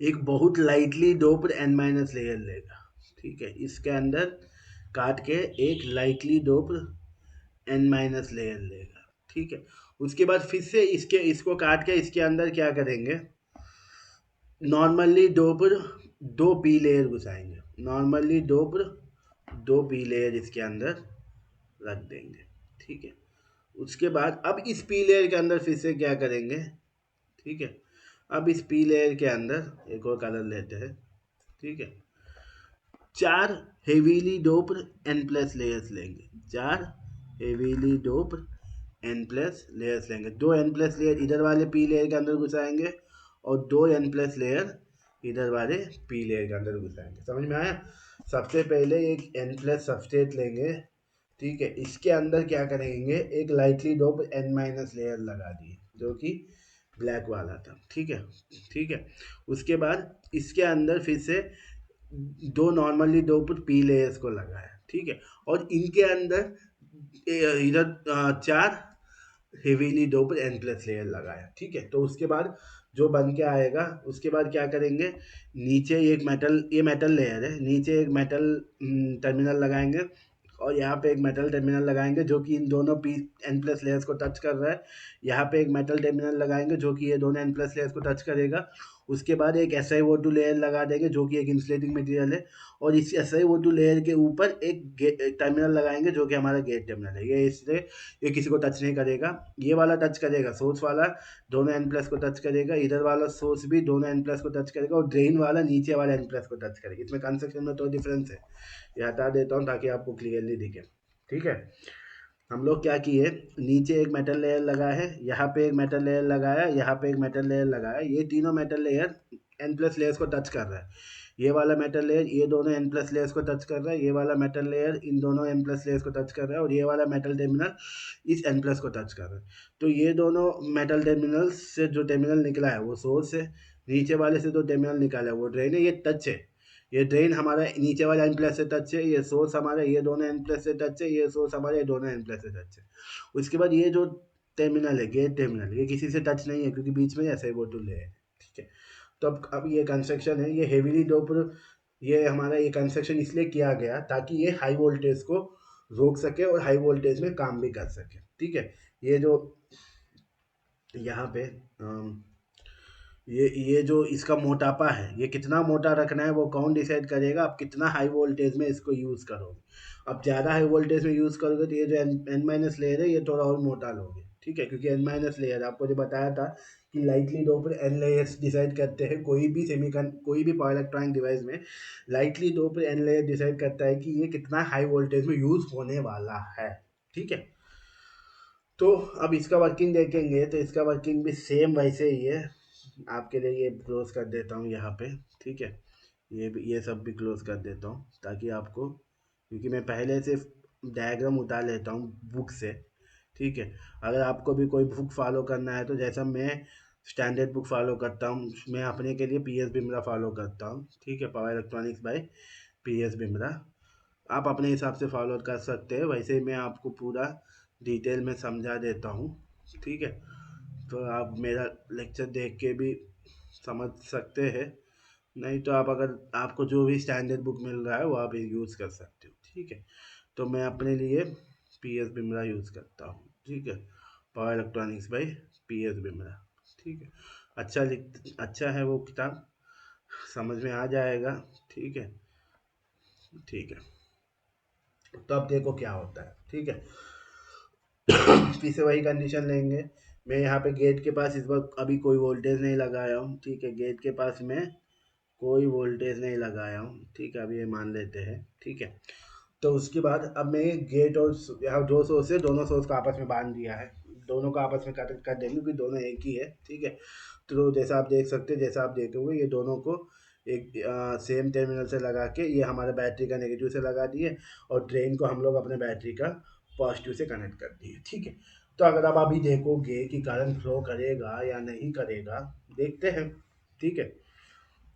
एक बहुत lightly doped N minus layer लेगा। ठीक है, इसके अंदर काट के एक lightly doped N minus layer लेगा। ठीक है, उसके बाद फिर से इसको काट के इसके अंदर क्या करेंगे, नॉर्मली डोप्ड दो पी लेयर घुसाएंगे, नॉर्मली डोप्ड दो पी लेयर इसके अंदर रख देंगे। ठीक है, उसके बाद अब इस पी लेयर के अंदर फिर से क्या करेंगे, ठीक है, अब इस पी लेयर के अंदर एक और कलर लेते हैं। ठीक है, चार heavily doped N plus layers लेंगे, चार heavily doped N plus layers लेंगे। दो एन प्लस लेयर इधर वाले पी लेयर के अंदर घुसाएंगे और दो एन प्लस लेयर इधर वाले पी लेयर के अंदर घुसाएंगे। समझ में आया? सबसे पहले एक एन प्लस सबस्ट्रेट लेंगे। ठीक है, इसके अंदर क्या करेंगे, एक lightly dope N minus layer लगा दिए जो कि ब्लैक वाला था। ठीक है, ठीक है, उसके बाद इसके अंदर फिर से दो नॉर्मली डोप्ड पी लेयर्स को लगाया। ठीक है, और इनके अंदर इधर चार heavily doped N plus layer लगाया। ठीक है, तो उसके बाद जो बन के आएगा, उसके बाद क्या करेंगे, नीचे एक मेटल, ये मेटल लेयर है, नीचे एक मेटल टर्मिनल लगाएंगे और यहाँ पे एक मेटल टर्मिनल लगाएंगे जो कि इन दोनों पी एन प्लस लेयर्स को टच कर रहा है। यहाँ पे एक मेटल टर्मिनल लगाएंगे जो कि ये दोनों एन प्लस लेयर्स को टच करेगा। उसके बाद एक SiO2 लेयर लगा देंगे जो कि एक इंसुलेटिंग मटेरियल है, और इस SiO2 लेयर के ऊपर एक टर्मिनल लगाएंगे जो कि हमारा गेट टर्मिनल है। ये इससे ये किसी को टच नहीं करेगा, ये वाला टच करेगा, सोर्स वाला दोनों N प्लस को टच करेगा, इधर वाला सोर्स भी दोनों N प्लस को टच करेगा, और ड्रेन वाला नीचे वाला N प्लस को टच करेगा। इसमें कंस्ट्रक्शन में तो डिफरेंस है, ये हटा देता हूँ ताकि आपको क्लियरली दिखे। ठीक है, हम लोग क्या किए, नीचे एक मेटल लेयर लगा है, यहाँ पे एक मेटल लेयर लगाया, यहाँ पे एक मेटल लेयर लगाया, ये तीनों metal layer N plus layers को टच कर रहा है। ये वाला मेटल लेयर ये दोनों N प्लस लेयर्स को टच कर रहा है, ये वाला मेटल लेयर इन दोनों N प्लस लेयर्स को टच कर रहा है, और ये वाला मेटल टर्मिनल इस N प्लस को टच कर रहा है। तो ये दोनों मेटल टर्मिनल से जो टर्मिनल निकला है वो सोर्स है, नीचे वाले से जो टर्मिनल निकाला है वो ड्रेन है, ये टच है। ये ड्रेन हमारा नीचे वाला N प्लस से टच है, ये सोर्स हमारा ये दोनों N प्लस से टच है, ये सोर्स हमारे ये दोनों N प्लस से टच है। उसके बाद ये जो टर्मिनल है गेट टर्मिनल, ये किसी से टच नहीं है क्योंकि बीच में ऐसे वो टूल है। ठीक है, तो अब ये कंस्ट्रक्शन है, ये हेवीली डोप्ड, ये हमारा ये कंस्ट्रक्शन इसलिए किया गया ताकि ये हाई वोल्टेज को रोक सके और हाई वोल्टेज में काम भी कर सके। ठीक है, ये जो यहाँ पे ये जो इसका मोटापा है, ये कितना मोटा रखना है वो कौन डिसाइड करेगा, आप कितना हाई वोल्टेज में इसको यूज़ करोगे। अब ज़्यादा हाई वोल्टेज में यूज़ करोगे तो ये जो एन माइनस लेयर है ये थोड़ा और मोटा लोगे। ठीक है, क्योंकि एन माइनस लेयर आपको जो बताया था कि lightly doped N layers decide करते हैं, कोई भी पावर इलेक्ट्रॉनिक डिवाइस में lightly doped N layer decide करता है कि ये कितना हाई वोल्टेज में यूज़ होने वाला है। ठीक है, तो अब इसका वर्किंग देखेंगे तो इसका वर्किंग भी सेम वैसे ही है। आपके लिए ये क्लोज कर देता हूँ यहाँ पे। ठीक है, ये सब भी क्लोज कर देता हूँ ताकि आपको, क्योंकि मैं पहले से डायग्राम उतार लेता हूँ बुक से। ठीक है, अगर आपको भी कोई बुक फॉलो करना है तो जैसा मैं स्टैंडर्ड बुक फॉलो करता हूँ, मैं अपने के लिए PS बिमरा फॉलो करता हूँ। ठीक है, power electronics bye PS Bimra, आप अपने हिसाब से फॉलो कर सकते हैं, वैसे ही मैं आपको पूरा डिटेल में समझा देता हूँ। ठीक है, तो आप मेरा लेक्चर देख के भी समझ सकते हैं, नहीं तो आप अगर आपको जो भी स्टैंडर्ड बुक मिल रहा है वो आप यूज़ कर सकते हो। ठीक है, तो मैं अपने लिए PS बिमरा यूज़ करता हूँ। ठीक है, power electronics bye PS Bimra. ठीक है, अच्छा है वो किताब, समझ में आ जाएगा। ठीक है, ठीक है, तो अब देखो क्या होता है। ठीक है, फिर से वही कंडीशन लेंगे, मैं यहाँ पे गेट के पास इस वक्त अभी कोई वोल्टेज नहीं लगाया हूँ। ठीक है, गेट के पास मैं कोई वोल्टेज नहीं लगाया हूँ। ठीक है, अभी ये मान लेते हैं। ठीक है, तो उसके बाद अब मैं गेट और यहाँ दो सोर्स है, दोनों सोर्स को आपस में बांध दिया है, दोनों को आपस में कनेक्ट कर देंगे क्योंकि दोनों एक ही है। ठीक है, तो जैसा आप देख सकते हैं, जैसा आप देखोगे ये दोनों को एक सेम टर्मिनल से लगा के ये हमारे बैटरी का नेगेटिव से लगा दिए, और ड्रेन को हम लोग अपने बैटरी का पॉजिटिव से कनेक्ट कर दिए। ठीक है, तो अगर आप अभी देखोगे कि करंट फ्लो करेगा या नहीं करेगा, देखते हैं। ठीक है,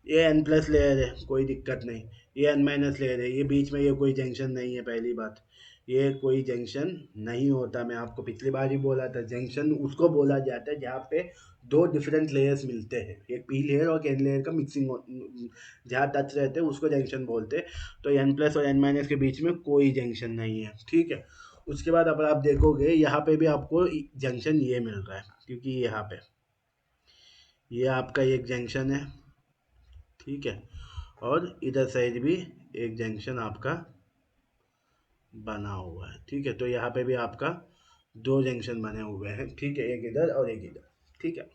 ये N प्लस लेयर है, कोई दिक्कत नहीं। ये N माइनस लेयर है, ये बीच में ये कोई जंक्शन नहीं है। पहली बात, ये कोई जंक्शन नहीं होता, मैं आपको पिछली बार ही बोला था, जंक्शन उसको बोला जाता है जहाँ पे दो डिफरेंट लेयर्स मिलते हैं, एक पी लेयर और N लेयर का मिक्सिंग जहाँ टच रहते हैं उसको जंक्शन बोलते हैं। तो N प्लस और N माइनस के बीच में कोई जंक्शन नहीं है। ठीक है, उसके बाद अब आप देखोगे यहाँ पे भी आपको जंक्शन ये मिल रहा है, क्योंकि यहाँ पे ये आपका एक जंक्शन है। ठीक है, और इधर साइड भी एक जंक्शन आपका बना हुआ है। ठीक है, तो यहाँ पे भी आपका दो जंक्शन बने हुए हैं। ठीक है, एक इधर और एक इधर। ठीक है,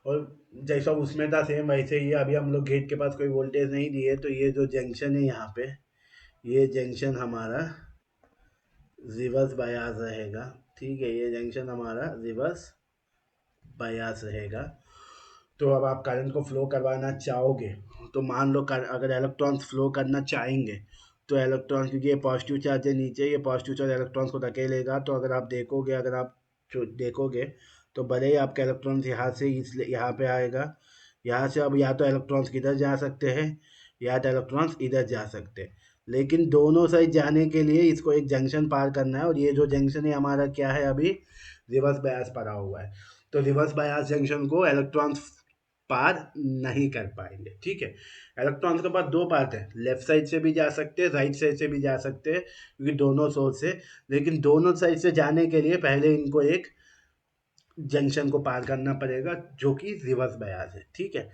और जैसा उसमें था सेम वैसे ही अभी हम लोग गेट के पास कोई वोल्टेज नहीं दिए, तो ये जो जंक्शन है यहाँ पे, ये जंक्शन हमारा रिवर्स बायास रहेगा। ठीक है, ये जंक्शन हमारा रिवर्स बायास रहेगा। तो अब आप करंट को फ्लो करवाना चाहोगे तो मान लो अगर इलेक्ट्रॉन्स फ्लो करना चाहेंगे तो इलेक्ट्रॉन्स, क्योंकि ये पॉजिटिव चार्ज है नीचे, ये पॉजिटिव चार्ज इलेक्ट्रॉन्स को धकेलेगा, तो अगर आप देखोगे, तो भले ही आपका इलेक्ट्रॉन्स यहाँ से इसलिए यहाँ पे आएगा, यहाँ से अब या तो इलेक्ट्रॉन्स किधर जा सकते हैं या तो इलेक्ट्रॉन्स इधर जा सकते हैं, लेकिन दोनों साइड जाने के लिए इसको एक जंक्शन पार करना है, और ये जो जंक्शन है हमारा क्या है, अभी रिवर्स बायस पड़ा हुआ है। तो रिवर्स बायस जंक्शन को इलेक्ट्रॉन्स पार नहीं कर पाएंगे। ठीक है, इलेक्ट्रॉन्स के पास दो पाथ है, लेफ्ट साइड से भी जा सकते हैं, राइट साइड से भी जा सकते हैं, क्योंकि दोनों सोर्स है, लेकिन दोनों साइड से जाने के लिए पहले इनको एक जंक्शन को पार करना पड़ेगा, जो कि रिवर्स बायस है, ठीक है।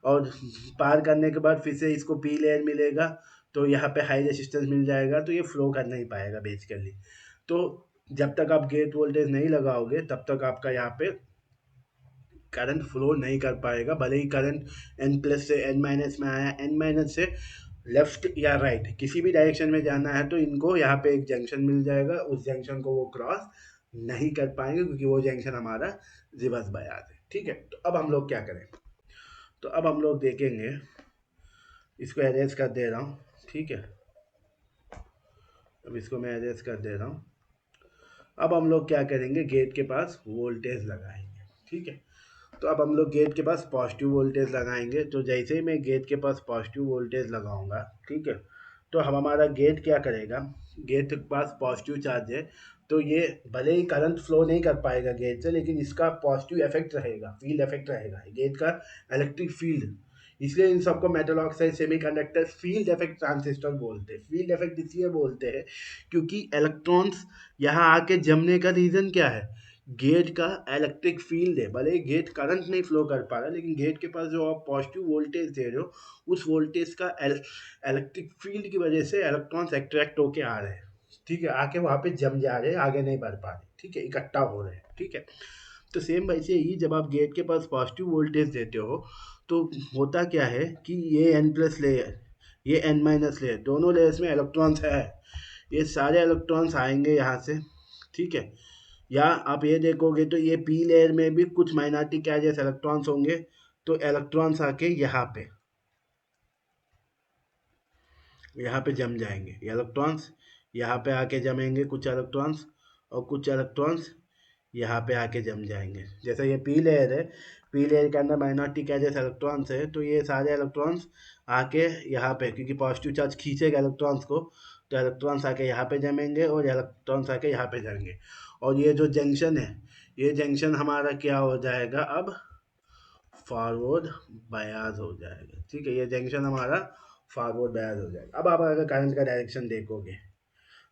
और पार करने के बाद फिर से इसको पी लेयर मिलेगा, तो यहाँ पे हाई रेजिस्टेंस मिल जाएगा, तो ये फ्लो कर नहीं पाएगा बेसिकली। तो जब तक आप गेट वोल्टेज नहीं लगाओगे तब तक आपका यहाँ पे करंट फ्लो नहीं कर पाएगा, भले ही करंट एन प्लस से एन माइनस में आया, एन माइनस से लेफ्ट या राइट किसी भी डायरेक्शन में जाना है तो इनको यहाँ पे एक जंक्शन मिल जाएगा, उस जंक्शन को वो क्रॉस नहीं कर पाएंगे क्योंकि वो जंक्शन हमारा रिवर्स बायस है, ठीक है। तो अब हम लोग क्या करें, तो अब हम लोग देखेंगे, इसको अरेंज कर दे रहा हूँ, ठीक है। अब इसको मैं अरेंज कर दे रहा हूँ। अब हम लोग क्या करेंगे, गेट के पास वोल्टेज लगाएंगे, ठीक है। तो अब हम लोग गेट के पास पॉजिटिव वोल्टेज लगाएंगे, तो जैसे ही मैं गेट के पास पॉजिटिव वोल्टेज लगाऊंगा, ठीक है, तो हम हमारा गेट क्या करेगा, गेट के पास पॉजिटिव चार्ज है, तो ये भले ही करंट फ्लो नहीं कर पाएगा गेट से, लेकिन इसका पॉजिटिव इफेक्ट रहेगा, फील्ड इफेक्ट रहेगा गेट का, इलेक्ट्रिक फील्ड। इसलिए इन सबको metal oxide semiconductor field effect transistor बोलते हैं। फील्ड इफेक्ट इसलिए बोलते हैं क्योंकि इलेक्ट्रॉन्स यहाँ आके जमने का रीज़न क्या है, गेट का इलेक्ट्रिक फील्ड है। भले ही गेट करंट नहीं फ्लो कर पा रहा, लेकिन गेट के पास जो आप पॉजिटिव वोल्टेज दे रहे हो, उस वोल्टेज का इलेक्ट्रिक फील्ड की वजह से इलेक्ट्रॉन्स अट्रैक्ट होके आ रहे हैं, ठीक है, आके वहाँ पे जम जा रहे हैं, आगे नहीं बढ़ पा रहे, ठीक है, इकट्ठा हो रहे हैं, ठीक है। तो सेम वैसे ही जब आप गेट के पास पॉजिटिव वोल्टेज देते हो, तो होता क्या है कि ये एन प्लस लेयर, ये एन माइनस लेयर, दोनों लेयर्स में इलेक्ट्रॉन्स है, ये सारे इलेक्ट्रॉन्स आएंगे यहाँ से, ठीक है। या आप ये देखोगे तो ये पी लेयर में भी कुछ माइनॉरिटी चार्जेस इलेक्ट्रॉन्स होंगे, तो इलेक्ट्रॉन्स आके यहाँ पे जम जाएंगे, इलेक्ट्रॉन्स यहाँ पे आके जमेंगे कुछ इलेक्ट्रॉन्स, और कुछ इलेक्ट्रॉन्स यहाँ पे आके जम जाएंगे। जैसे ये पी लेयर है, पी लेयर के अंदर माइनॉरिटी चार्जेस इलेक्ट्रॉन्स है, तो ये सारे इलेक्ट्रॉन्स आके यहाँ पे, क्योंकि पॉजिटिव चार्ज खींचेगा इलेक्ट्रॉन्स को, तो इलेक्ट्रॉन्स आके यहाँ पे जमेंगे और इलेक्ट्रॉन्स आके यहाँ पे जाएंगे। और ये जो जंक्शन है, ये जंक्शन हमारा क्या हो जाएगा, अब फॉरवर्ड बायस हो जाएगा, ठीक है। ये जंक्शन हमारा फॉरवर्ड बायस हो जाएगा। अब आप अगर करंट का डायरेक्शन देखोगे,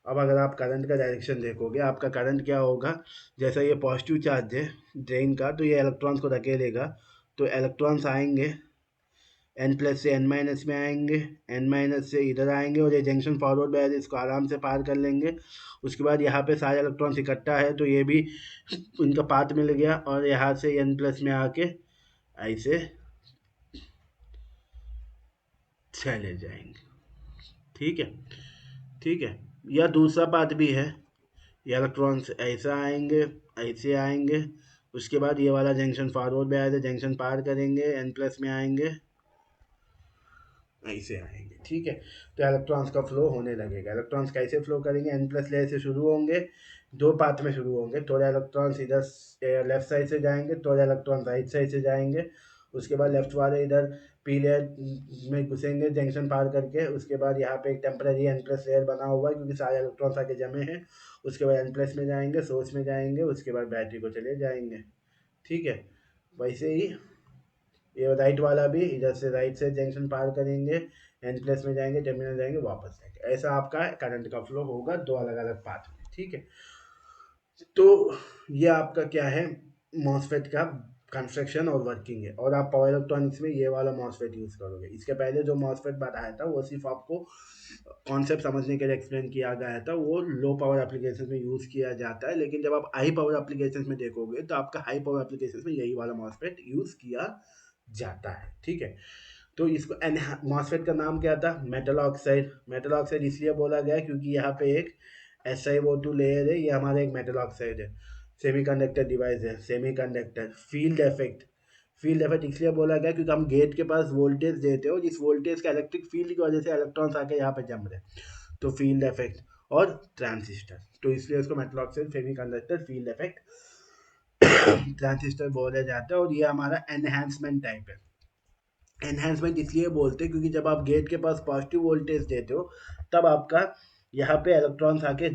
अब अगर आप करंट का डायरेक्शन देखोगे, आपका करंट क्या होगा, जैसा ये पॉजिटिव चार्ज है ड्रेन का, तो ये इलेक्ट्रॉन्स को धकेलेगा, तो इलेक्ट्रॉन्स आएंगे एन प्लस से एन माइनस में आएंगे, एन माइनस से इधर आएंगे, और ये जंक्शन फॉरवर्ड बायस इसको आराम से पार कर लेंगे। उसके बाद यहाँ पे सारे इलेक्ट्रॉन्स इकट्ठा है, तो ये भी इनका पाथ मिल गया, और यहाँ से एन प्लस में आके ऐसे चले जाएंगे, ठीक है, ठीक है। या दूसरा पाथ भी है, ये इलेक्ट्रॉन्स ऐसा आएंगे, ऐसे आएंगे, उसके बाद ये वाला जंक्शन फॉरवर्ड में आया था, जंक्शन पार करेंगे, एन प्लस में आएंगे, ऐसे आएंगे, ठीक है। तो इलेक्ट्रॉन्स का फ्लो होने लगेगा। इलेक्ट्रॉन्स कैसे फ्लो करेंगे, एन प्लस लेयर से शुरू होंगे, दो पाथ में शुरू होंगे, थोड़े इलेक्ट्रॉन्स इधर लेफ्ट साइड से जाएंगे, थोड़े इलेक्ट्रॉन्स राइट साइड से जाएंगे, उसके बाद लेफ्ट वाले इधर पी लेयर में घुसेंगे जंक्शन पार करके। उसके बाद यहाँ पे एक टेम्पररी एन प्लस लेयर बना हुआ है क्योंकि सारे इलेक्ट्रॉन्स आके जमे हैं। उसके बाद एन प्लस में जाएंगे, सोर्स में जाएंगे, उसके बाद बैटरी को चले जाएंगे, ठीक है। वैसे ही ये राइट वाला भी इधर से राइट से जंक्शन पार करेंगे, एन प्लस में जाएंगे, टर्मिनल जाएंगे, वापस आएंगे। ऐसा आपका करंट का फ्लो होगा दो अलग अलग पाथ में, ठीक है। तो ये आपका क्या है, मॉसफेट का कंस्ट्रक्शन और वर्किंग है। और आप पावर इलेक्ट्रॉनिक्स में ये वाला मॉसफेट यूज़ करोगे। इसके पहले जो मॉसफेट बताया था वो सिर्फ आपको कॉन्सेप्ट समझने के लिए एक्सप्लेन किया गया था, वो लो पावर एप्लीकेशन में यूज़ किया जाता है। लेकिन जब आप हाई पावर एप्लीकेशन में देखोगे तो आपका हाई पावर एप्लीकेशन में यही वाला मॉसफेट यूज़ किया जाता है, ठीक है। तो इसको मॉसफेट का नाम क्या था, मेटल ऑक्साइड। मेटल ऑक्साइड इसलिए बोला गया क्योंकि यहाँ पे एक SiO2 लेयर है, ये हमारा एक मेटल ऑक्साइड है, सेमीकंडक्टर डिवाइस है, semiconductor. Field effect, field effect इसलिए बोला गया क्योंकि हम गेट के पास वोल्टेज देते हो, जिस वोल्टेज का इलेक्ट्रिक फील्ड की वजह से इलेक्ट्रॉन्स आके यहाँ पे जम रहे, तो फील्ड इफेक्ट। और ट्रांजिस्टर, तो इसलिए इसको metal oxide, semiconductor, field effect, transistor बोला जाता है। और ये हमारा एनहेंसमेंट टाइप है। एनहेंसमेंट इसलिए बोलते हैं क्योंकि जब आप गेट के पास पॉजिटिव वोल्टेज देते हो, तब आपका यहाँ पे इलेक्ट्रॉन्स आके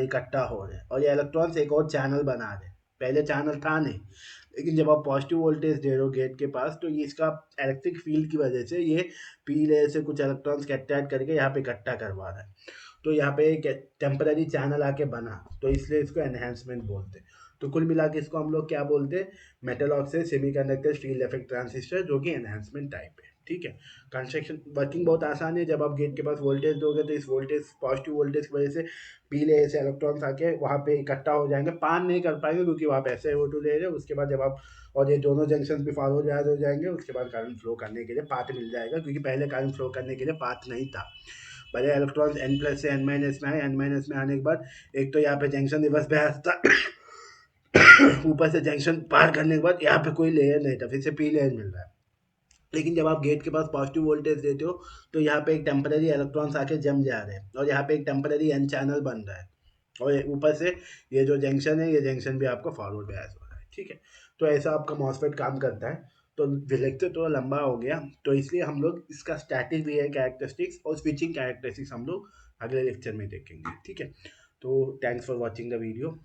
इकट्ठा हो रहे हैं, और ये इलेक्ट्रॉन्स एक और चैनल बना रहे हैं। पहले चैनल था नहीं, लेकिन जब आप पॉजिटिव वोल्टेज दे रहे हो गेट के पास, तो ये इसका इलेक्ट्रिक फील्ड की वजह से ये पी लेयर से कुछ इलेक्ट्रॉन्स के अटैच करके यहाँ पे इकट्ठा करवा रहा है। तो यहाँ पे एक टेम्पररी चैनल आके बना, तो इसलिए इसको एनहेंसमेंट बोलते हैं। तो कुल मिला के इसको हम लोग क्या बोलते हैं, metal oxide semiconductor steel effect transistor, जो कि एनहांसमेंट टाइप है। ठीक है, कंस्ट्रक्शन वर्किंग बहुत आसान है। जब आप गेट के पास वोल्टेज दोगे तो इस वोल्टेज, पॉजिटिव वोल्टेज की वजह से पीले ऐसे इलेक्ट्रॉन्स आके वहाँ पे इकट्ठा हो जाएंगे, पान नहीं कर पाएंगे क्योंकि वहाँ पे ऐसे CO2 ले रहे हैं। उसके बाद जब आप, और ये दोनों जंक्शन भी फॉरवर्ड हो जाएंगे, उसके बाद करंट फ्लो करने के लिए पाथ मिल जाएगा, क्योंकि पहले करंट फ्लो करने के लिए पाथ नहीं था। पहले इलेक्ट्रॉन्स N प्लस से N माइनस में आए, N माइनस में आने के बाद एक तो यहाँ पे जंक्शन रिवर्स बयास था, ऊपर से जंक्शन पार करने के बाद यहाँ पे कोई लेयर नहीं था, फिर से पी लेयर मिल रहा है। लेकिन जब आप गेट के पास पॉजिटिव वोल्टेज देते हो तो यहाँ पे एक टेम्पररी इलेक्ट्रॉन्स आके जम जा रहे हैं, और यहाँ पे एक टेम्पररी एन चैनल बन रहा है, और ऊपर से ये जो जंक्शन है, ये जंक्शन भी आपका फॉरवर्ड बायस हो रहा है। ठीक है, तो ऐसा आपका मॉसफेट काम करता है। तो लेक्चर थोड़ा लंबा हो गया, तो इसलिए हम लोग इसका स्टैटिक बिहेवियर कैरेक्टरिस्टिक्स और स्विचिंग कैरेक्टरिस्टिक्स हम लोग अगले लेक्चर में देखेंगे। ठीक है, तो thanks for watching the video.